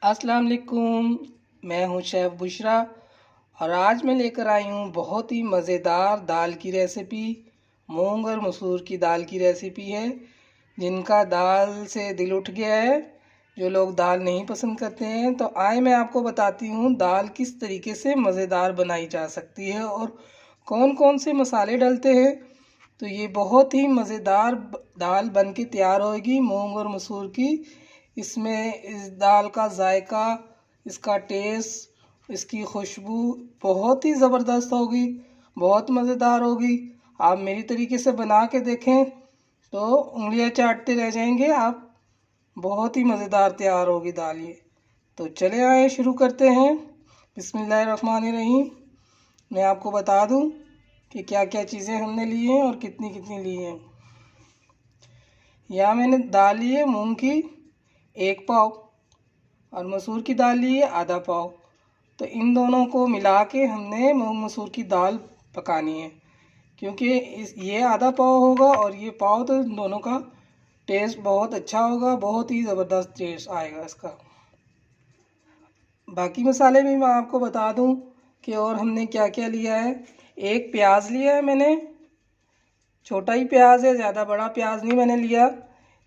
अस्सलाम वालेकुम। मैं हूं शेफ़ बुशरा और आज मैं लेकर आई हूं बहुत ही मज़ेदार दाल की रेसिपी। मूंग और मसूर की दाल की रेसिपी है। जिनका दाल से दिल उठ गया है, जो लोग दाल नहीं पसंद करते हैं, तो आए मैं आपको बताती हूं दाल किस तरीके से मज़ेदार बनाई जा सकती है और कौन कौन से मसाले डलते हैं। तो ये बहुत ही मज़ेदार दाल बन के तैयार होगी मूंग और मसूर की। इसमें इस दाल का जायका, इसका टेस्ट, इसकी खुशबू बहुत ही ज़बरदस्त होगी, बहुत मज़ेदार होगी। आप मेरी तरीके से बना के देखें तो उंगलियां चाटते रह जाएंगे आप। बहुत ही मज़ेदार तैयार होगी दाल ये। तो चले आए शुरू करते हैं। बिस्मिल्लाहिर्रहमानिर्रहीम। मैं आपको बता दूं कि क्या क्या चीज़ें हमने ली हैं और कितनी कितनी ली हैं। यहाँ मैंने दाल ली है मूंग की 1 पाव और मसूर की दाल ली है आधा पाव। तो इन दोनों को मिला के हमने मूंग मसूर की दाल पकानी है, क्योंकि ये आधा पाव होगा और ये पाव, तो इन दोनों का टेस्ट बहुत अच्छा होगा, बहुत ही ज़बरदस्त टेस्ट आएगा इसका। बाकी मसाले भी मैं आपको बता दूं कि और हमने क्या क्या लिया है। 1 प्याज लिया है मैंने, छोटा ही प्याज है, ज़्यादा बड़ा प्याज नहीं मैंने लिया।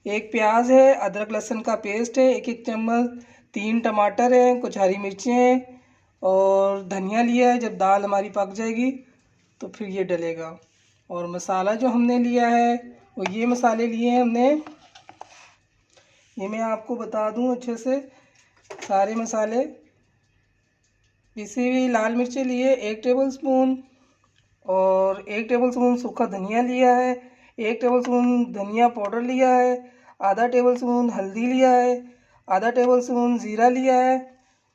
1 प्याज है, अदरक लहसुन का पेस्ट है 1 चम्मच, 3 टमाटर हैं, कुछ हरी मिर्चें हैं और धनिया लिया है। जब दाल हमारी पक जाएगी तो फिर ये डलेगा। और मसाला जो हमने लिया है वो ये मसाले लिए हैं हमने। ये मैं आपको बता दूं अच्छे से सारे मसाले। पिसी हुई लाल मिर्चें लिए 1 टेबल स्पून और 1 टेबल स्पून सूखा धनिया लिया है, 1 टेबल स्पून धनिया पाउडर लिया है, आधा टेबल स्पून हल्दी लिया है, आधा टेबल स्पून ज़ीरा लिया है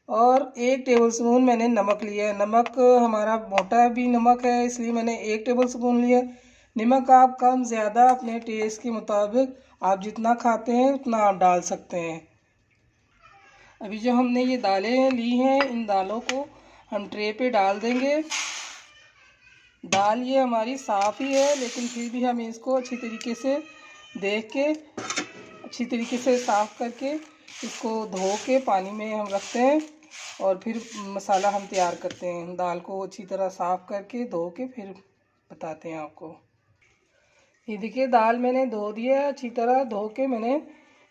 और 1 टेबल स्पून मैंने नमक लिया है। नमक हमारा मोटा भी नमक है, इसलिए मैंने 1 टेबल स्पून लिया। नमक आप कम ज़्यादा अपने टेस्ट के मुताबिक, आप जितना खाते हैं उतना आप डाल सकते हैं। अभी जो हमने ये दालें ली हैं, इन दालों को हम ट्रे पे डाल देंगे। दाल ये हमारी साफ़ ही है, लेकिन फिर भी हम इसको अच्छी तरीके से देख के, अच्छी तरीके से साफ़ करके, इसको धो के पानी में हम रखते हैं और फिर मसाला हम तैयार करते हैं। दाल को अच्छी तरह साफ़ करके धो के फिर बताते हैं आपको। ये देखिए दाल मैंने धो दिया है, अच्छी तरह धो के मैंने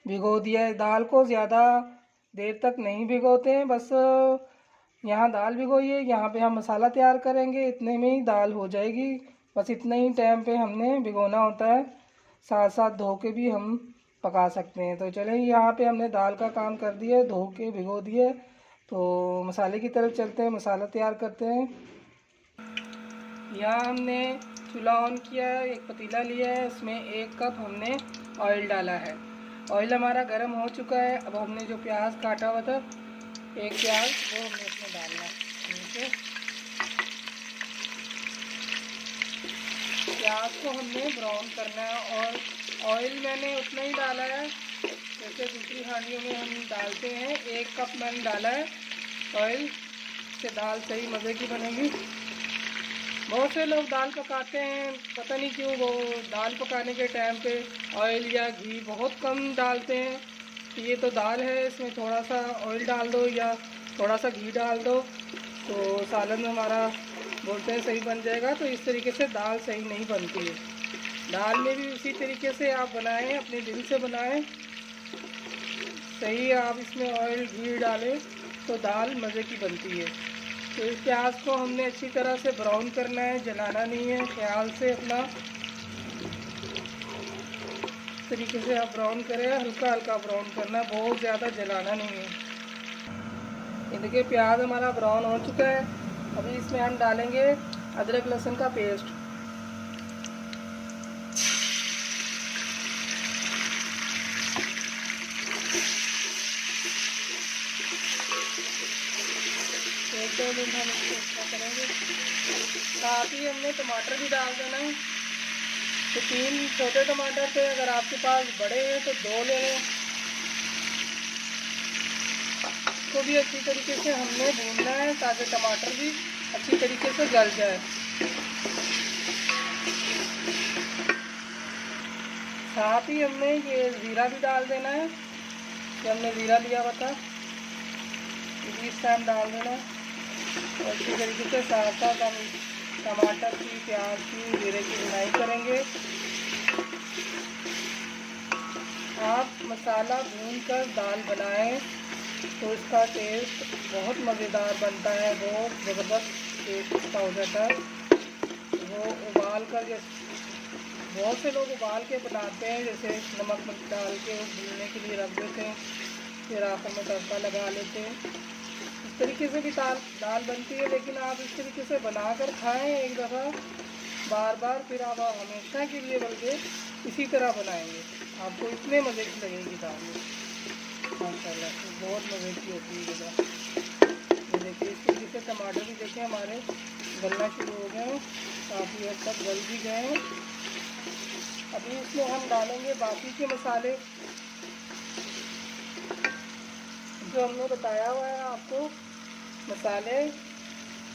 भिगो दिया है। दाल को ज़्यादा देर तक नहीं भिगोते हैं, बस यहाँ दाल भिगोई है, यहाँ पे हम मसाला तैयार करेंगे, इतने में ही दाल हो जाएगी। बस इतने ही टाइम पे हमने भिगोना होता है, साथ साथ धो के भी हम पका सकते हैं। तो चलें, यहाँ पे हमने दाल का काम कर दिया, धो के भिगो दिए। तो मसाले की तरफ चलते हैं, मसाला तैयार करते हैं। यहाँ हमने चूल्हा ऑन किया है, एक पतीला लिया है, उसमें 1 कप हमने ऑयल डाला है। ऑयल हमारा गर्म हो चुका है। अब हमने जो प्याज काटा हुआ था, 1 प्याज, वो हमने इसमें डालना है। ठीक है, प्याज को हमने ब्राउन करना है और ऑयल मैंने उतना ही डाला है जैसे दूसरी हांडियों में हम डालते हैं। 1 कप मैंने डाला है ऑयल, से दाल सही मज़े की बनेगी। बहुत से लोग दाल पकाते हैं, पता नहीं क्यों वो दाल पकाने के टाइम पे ऑयल या घी बहुत कम डालते हैं। ये तो दाल है, इसमें थोड़ा सा ऑयल डाल दो या थोड़ा सा घी डाल दो तो सालन हमारा बोलते हैं सही बन जाएगा। तो इस तरीके से दाल सही नहीं बनती है। दाल में भी उसी तरीके से आप बनाएं, अपने दिल से बनाएं सही। आप इसमें ऑयल घी डालें तो दाल मज़े की बनती है। तो इस प्याज को हमने अच्छी तरह से ब्राउन करना है, जलाना नहीं है, ख्याल से अपना तरीके से आप ब्राउन करें, हल्का हल्का ब्राउन करना, बहुत ज़्यादा जलाना नहीं है। ये देखिए प्याज हमारा ब्राउन हो चुका है। अभी इसमें हम डालेंगे अदरक लहसुन का पेस्ट। एक 2 मिनट हम इसको अच्छा करेंगे। साथ ही हमने टमाटर भी डाल देना है। तो 3 छोटे टमाटर थे, अगर आपके पास बड़े हैं तो 2 ले लें। इसको भी अच्छी तरीके से हमने भूनना है ताकि टमाटर भी अच्छी तरीके से गल जाए। साथ ही हमने ये ज़ीरा भी डाल देना है, कि हमने ज़ीरा लिया हुआ था। इस टाइम डाल देना। और इसी तरीके से साथ साथ हम टमाटर की, प्याज की, जीरे की भुनाई करेंगे। आप मसाला भूनकर दाल बनाएं तो इसका टेस्ट बहुत मज़ेदार बनता है, बहुत ज़बरदस्त टेस्ट इसका हो जाता है। वो उबाल कर, जैसे बहुत से लोग उबाल के बनाते हैं, जैसे नमक मिर्च डाल के वो भूनने के लिए रख देते हैं, फिर आखिर में तड़का लगा लेते हैं। इस तरीके से भी दाल बनती है, लेकिन आप इस तरीके से बनाकर खाएं एक दफ़ा, बार बार, फिर आप हमेशा के लिए बल्कि इसी तरह बनाएंगे, आपको इतने मज़े की लगेगी दाल में माशाल्लाह से, बहुत मज़े की होती है दाल। ये देखिए इस तरीके से टमाटर भी देखिए हमारे गलना शुरू हो गए हैं, काफ़ी हद तक गल भी गए हैं। अभी इसमें हम डालेंगे बाकी के मसाले जो हमने बताया हुआ है आपको, मसाले,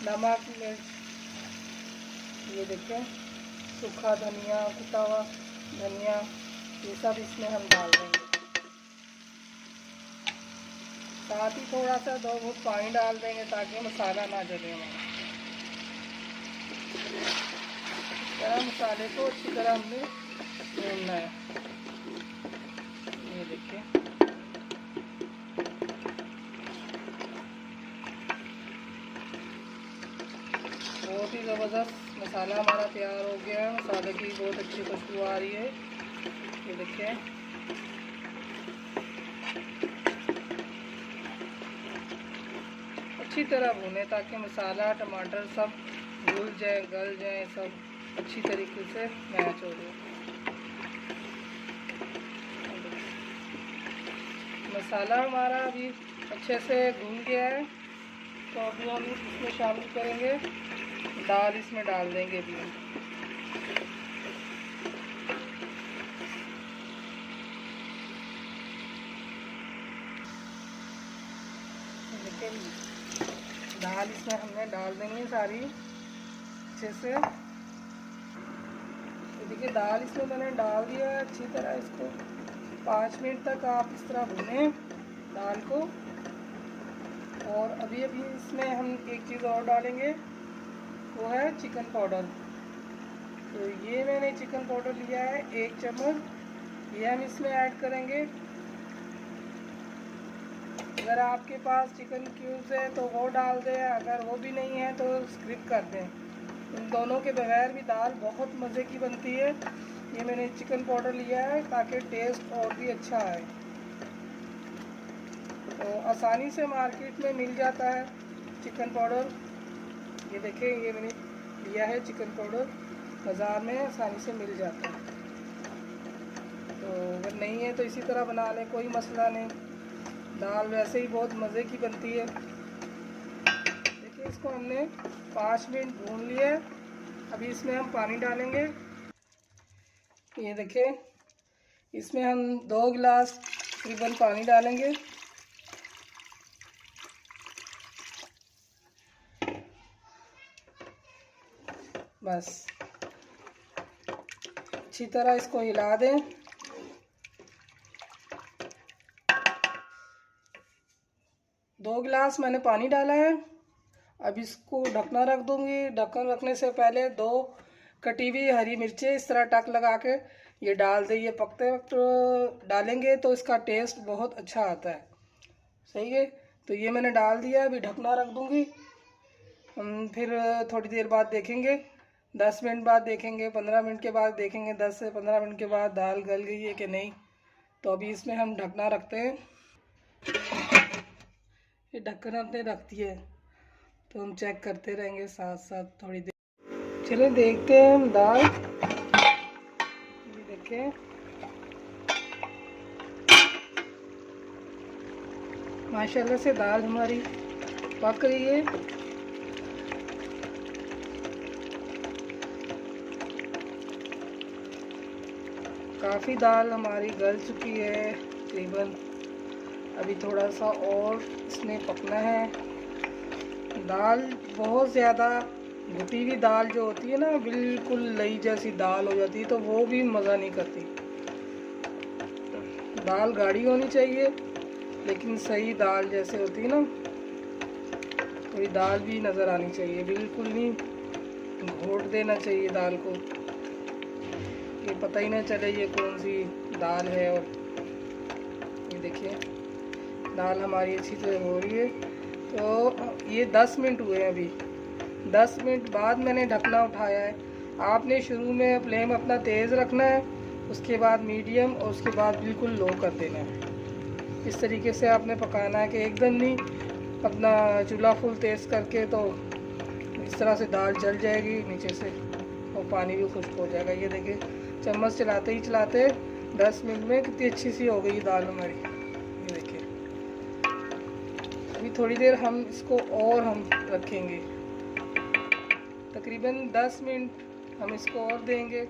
नमक, मिर्च, ये देखें, सूखा धनिया, कुटा हुआ धनिया, ये सब इसमें हम डाल देंगे। साथ ही थोड़ा सा 2 घूंट पानी डाल देंगे ताकि मसाला ना जले हमारा। इस तरह मसाले को अच्छी तरह हमने भूनना है। ये देखिए बहुत ही ज़बरदस्त मसाला हमारा तैयार हो गया है। मसाले की बहुत अच्छी खुशबू आ रही है। ये देखिए अच्छी तरह भूने ताकि मसाला, टमाटर सब घुल जाए, गल जाए, सब अच्छी तरीके से मैच हो जाए। मसाला हमारा अभी अच्छे से भून गया है, तो अभी हम इसमें शामिल करेंगे दाल, इसमें डाल देंगे अभी हम। लेकिन दाल इसमें हमने डाल देंगे सारी अच्छे से। तो देखिए दाल इसमें मैंने डाल दिया है अच्छी तरह। इसको 5 मिनट तक आप इस तरह भूनें दाल को। और अभी इसमें हम एक चीज़ और डालेंगे, वो है चिकन पाउडर। तो ये मैंने चिकन पाउडर लिया है 1 चम्मच, ये हम इसमें ऐड करेंगे। अगर आपके पास चिकन क्यूब्स है तो वो डाल दें, अगर वो भी नहीं है तो स्किप कर दें। इन दोनों के बगैर भी दाल बहुत मज़े की बनती है। ये मैंने चिकन पाउडर लिया है ताकि टेस्ट और भी अच्छा आए। तो आसानी से मार्केट में मिल जाता है चिकन पाउडर। ये देखें, ये मैंने लिया है चिकन पाउडर, बाज़ार में आसानी से मिल जाता है। तो अगर नहीं है तो इसी तरह बना लें, कोई मसला नहीं। दाल वैसे ही बहुत मज़े की बनती है। देखिए इसको हमने 5 मिनट भून लिया है। अभी इसमें हम पानी डालेंगे। ये देखिए इसमें हम 2 गिलास तकरीबन पानी डालेंगे। बस अच्छी तरह इसको हिला दें। दो गिलास मैंने पानी डाला है। अब इसको ढकना रख दूंगी। ढक्कन रखने से पहले 2 कटी हुई हरी मिर्चें इस तरह टक लगा के ये डाल दें। ये पकते वक्त डालेंगे तो इसका टेस्ट बहुत अच्छा आता है। सही है, तो ये मैंने डाल दिया। अभी ढकना रख दूंगी। हम फिर थोड़ी देर बाद देखेंगे, 10 मिनट बाद देखेंगे, 15 मिनट के बाद देखेंगे, 10 से 15 मिनट के बाद दाल गल गई है कि नहीं। तो अभी इसमें हम ढकना रखते हैं। ये ढक्कन हमने रख दिया है, तो हम चेक करते रहेंगे साथ साथ थोड़ी देर। चलिए देखते हैं हम दाल। ये देखें माशाल्लाह से दाल हमारी पक रही है। काफ़ी दाल हमारी गल चुकी है तकरीबन। अभी थोड़ा सा और इसमें पकना है। दाल बहुत ज़्यादा घुटी हुई दाल जो होती है ना, बिल्कुल लई जैसी दाल हो जाती है, तो वो भी मज़ा नहीं करती। दाल गाढ़ी होनी चाहिए, लेकिन सही दाल जैसे होती है ना, थोड़ी दाल भी नज़र आनी चाहिए, बिल्कुल नहीं घोट देना चाहिए दाल को, ये पता ही ना चले ये कौन सी दाल है। और ये देखिए दाल हमारी अच्छी तरह हो रही है। तो ये 10 मिनट हुए हैं अभी। 10 मिनट बाद मैंने ढकना उठाया है। आपने शुरू में फ्लेम अपना तेज़ रखना है, उसके बाद मीडियम और उसके बाद बिल्कुल लो कर देना है। इस तरीके से आपने पकाना है कि एकदम नहीं अपना चूल्हा फुल तेज़ करके, तो इस तरह से दाल जल जाएगी नीचे से और पानी भी खुश्क हो जाएगा। ये देखिए चम्मच चलाते ही चलाते 10 मिनट में कितनी अच्छी सी हो गई दाल हमारी। ये देखिए अभी थोड़ी देर हम इसको और हम रखेंगे, तकरीबन 10 मिनट हम इसको और देंगे।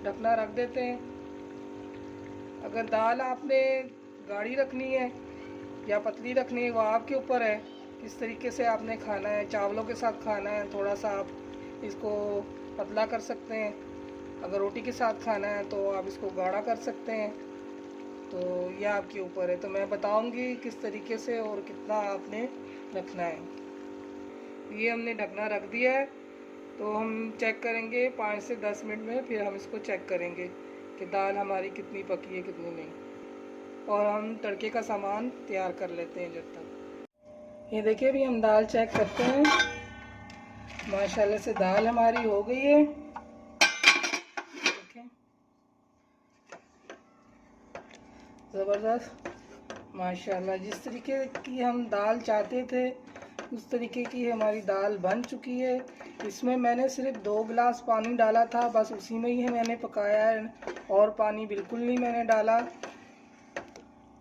ढकना रख देते हैं। अगर दाल आपने गाढ़ी रखनी है या पतली रखनी है वो आपके ऊपर है, किस तरीके से आपने खाना है। चावलों के साथ खाना है थोड़ा सा आप इसको पतला कर सकते हैं, अगर रोटी के साथ खाना है तो आप इसको गाढ़ा कर सकते हैं, तो ये आपके ऊपर है। तो मैं बताऊंगी किस तरीके से और कितना आपने रखना है। ये हमने ढकना रख दिया है, तो हम चेक करेंगे 5 से 10 मिनट में, फिर हम इसको चेक करेंगे कि दाल हमारी कितनी पकी है कितनी नहीं। और हम तड़के का सामान तैयार कर लेते हैं जब तक। ये देखिए अभी हम दाल चेक करते हैं। माशाल्लाह से दाल हमारी हो गई है। देखिए ज़बरदस्त माशाल्लाह, जिस तरीके की हम दाल चाहते थे उस तरीके की हमारी दाल बन चुकी है। इसमें मैंने सिर्फ 2 गिलास पानी डाला था, बस उसी में ही मैंने पकाया है और पानी बिल्कुल नहीं मैंने डाला।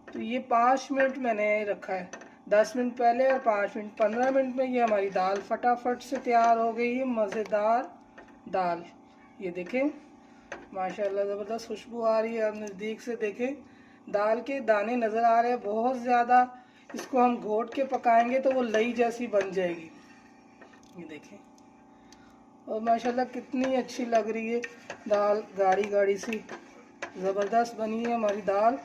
तो ये 5 मिनट मैंने रखा है, 10 मिनट पहले और 5 मिनट, 15 मिनट में ये हमारी दाल फटाफट से तैयार हो गई है। मज़ेदार दाल, ये देखें माशाल्लाह ज़बरदस्त खुशबू आ रही है। आप नज़दीक से देखें, दाल के दाने नज़र आ रहे हैं बहुत ज़्यादा। इसको हम घोट के पकाएंगे तो वो लई जैसी बन जाएगी। ये देखें, और माशाल्लाह कितनी अच्छी लग रही है दाल, गाढ़ी गाढ़ी सी ज़बरदस्त बनी है हमारी दाल।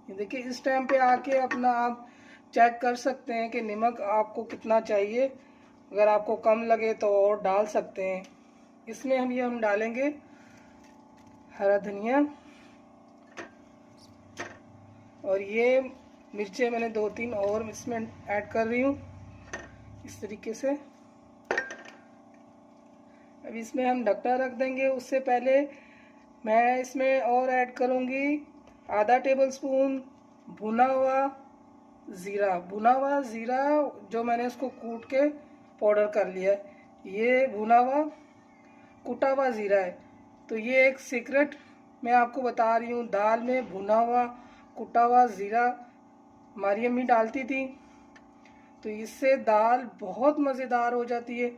ये देखिए इस टाइम पे आके अपना आप चेक कर सकते हैं कि नमक आपको कितना चाहिए। अगर आपको कम लगे तो और डाल सकते हैं। इसमें हम डालेंगे हरा धनिया, और ये मिर्चें मैंने 2-3 और इसमें ऐड कर रही हूँ इस तरीके से। अब इसमें हम ढकना रख देंगे। उससे पहले मैं इसमें और ऐड करूँगी आधा टेबल स्पून भुना हुआ ज़ीरा। भुना हुआ ज़ीरा जो मैंने इसको कूट के पाउडर कर लिया है, ये भुना हुआ कुटा हुआ ज़ीरा है। तो ये एक सीक्रेट मैं आपको बता रही हूँ, दाल में भुना हुआ कुटा हुआ ज़ीरा हमारी अम्मी डालती थी, तो इससे दाल बहुत मज़ेदार हो जाती है।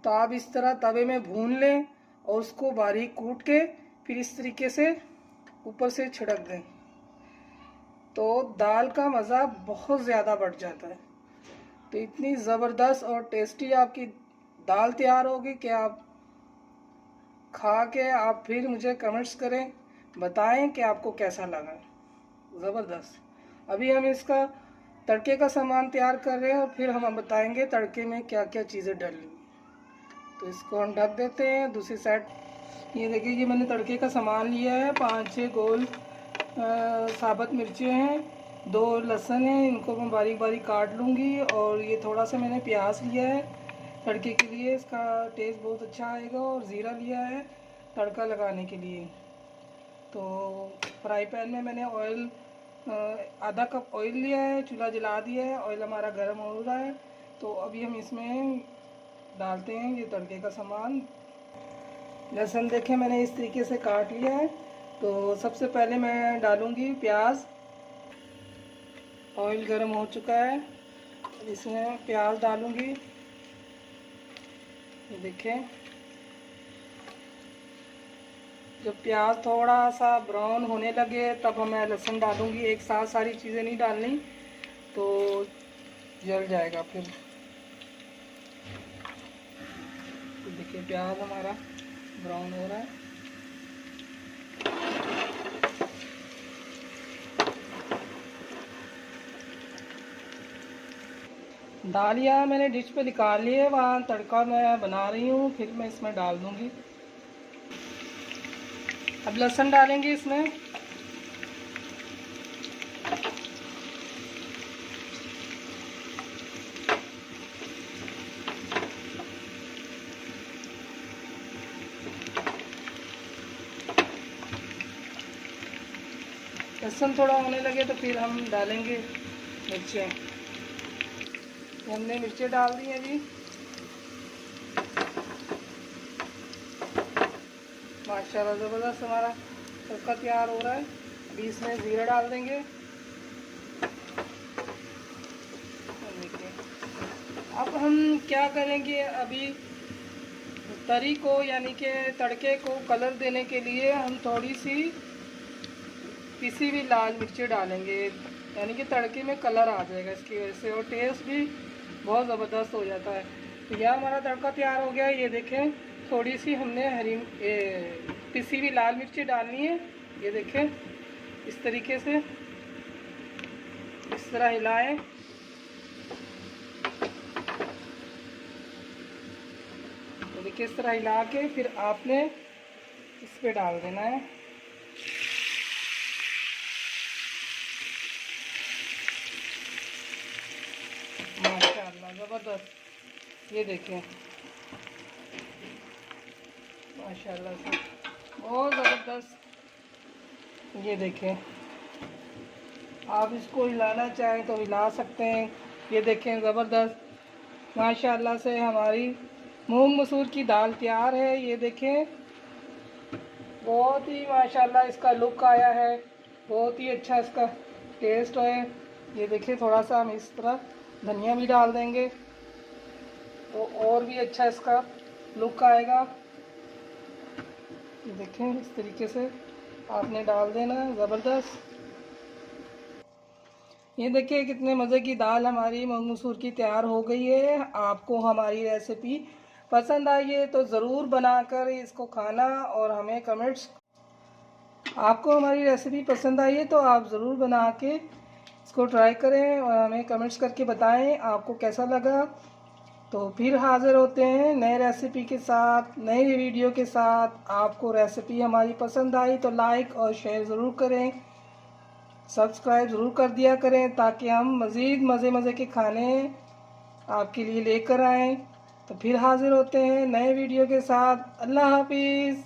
तो आप इस तरह तवे में भून लें और उसको बारीक कूट के फिर इस तरीके से ऊपर से छिड़क दें, तो दाल का मज़ा बहुत ज़्यादा बढ़ जाता है। तो इतनी ज़बरदस्त और टेस्टी आपकी दाल तैयार होगी कि आप खा के आप फिर मुझे कमेंट्स करें, बताएं कि आपको कैसा लगा। ज़बरदस्त। अभी हम इसका तड़के का सामान तैयार कर रहे हैं और फिर हम बताएंगे तड़के में क्या क्या चीज़ें डालनी। तो इसको हम ढक देते हैं। दूसरी साइड ये देखिए, ये मैंने तड़के का सामान लिया है। 5-6 गोल साबुत मिर्चें हैं, 2 लहसुन हैं, इनको मैं बारीक बारीक काट लूँगी। और ये थोड़ा सा मैंने प्याज लिया है तड़के के लिए, इसका टेस्ट बहुत अच्छा आएगा। और ज़ीरा लिया है तड़का लगाने के लिए। तो फ्राई पैन में मैंने ऑयल आधा कप ऑयल लिया है, चूल्हा जला दिया है, ऑयल हमारा गर्म हो रहा है। तो अभी हम इसमें डालते हैं ये तड़के का सामान। लहसुन देखें मैंने इस तरीके से काट लिया है। तो सबसे पहले मैं डालूंगी प्याज। ऑयल गर्म हो चुका है, इसमें प्याज डालूंगी। देखें जब प्याज थोड़ा सा ब्राउन होने लगे तब मैं लहसुन डालूंगी। एक साथ सारी चीज़ें नहीं डालनी तो जल जाएगा फिर। तो देखिए प्याज हमारा ब्राउन हो रहा है। दाल यहाँ मैंने डिश पे निकाल ली है, वहाँ तड़का मैं बना रही हूँ, फिर मैं इसमें डाल दूँगी। अब लहसुन डालेंगे इसमें। लहसुन थोड़ा होने लगे तो फिर हम डालेंगे मिर्चें। हमने मिर्चें डाल दी हैं जी। माशाल्लाह ज़बरदस्त हमारा तड़का तैयार हो रहा है। अभी इसमें ज़ीरा डाल देंगे। अब हम क्या करेंगे, अभी तरी को यानी कि तड़के को कलर देने के लिए हम थोड़ी सी पिसी हुई लाल मिर्ची डालेंगे, यानी कि तड़के में कलर आ जाएगा इसकी वजह से, और टेस्ट भी बहुत ज़बरदस्त हो जाता है। तो यह हमारा तड़का तैयार हो गया है। ये देखें, थोड़ी सी हमने पिसी हुई लाल मिर्ची डालनी है। ये देखें, इस तरीके से इस तरह हिलाएं। तो देखिए, इस तरह हिला के फिर आपने इस पे डाल देना है। माशाल्लाह ज़बरदस्त। ये देखें, माशाल्लाह से बहुत ज़बरदस्त। ये देखें, आप इसको हिलाना चाहें तो हिला सकते हैं। ये देखें, ज़बरदस्त माशाल्लाह से हमारी मूंग मसूर की दाल तैयार है। ये देखें, बहुत ही माशाल्लाह इसका लुक आया है, बहुत ही अच्छा इसका टेस्ट है। ये देखिए, थोड़ा सा हम इस तरह धनिया भी डाल देंगे तो और भी अच्छा इसका लुक आएगा। ये देखें, इस तरीके से आपने डाल देना, ज़बरदस्त। ये देखिए, कितने मज़े की दाल हमारी मूंग मसूर की तैयार हो गई है। आपको हमारी रेसिपी पसंद आई है तो ज़रूर बनाकर इसको खाना और हमें कमेंट्स। आपको हमारी रेसिपी पसंद आई है तो आप ज़रूर बना के इसको ट्राई करें और हमें कमेंट्स करके बताएं आपको कैसा लगा। तो फिर हाज़िर होते हैं नए रेसिपी के साथ, नए वीडियो के साथ। आपको रेसिपी हमारी पसंद आई तो लाइक और शेयर ज़रूर करें, सब्सक्राइब ज़रूर कर दिया करें, ताकि हम मज़ीद मज़े के खाने आपके लिए लेकर आएँ। तो फिर हाज़िर होते हैं नए वीडियो के साथ। अल्लाह हाफिज़।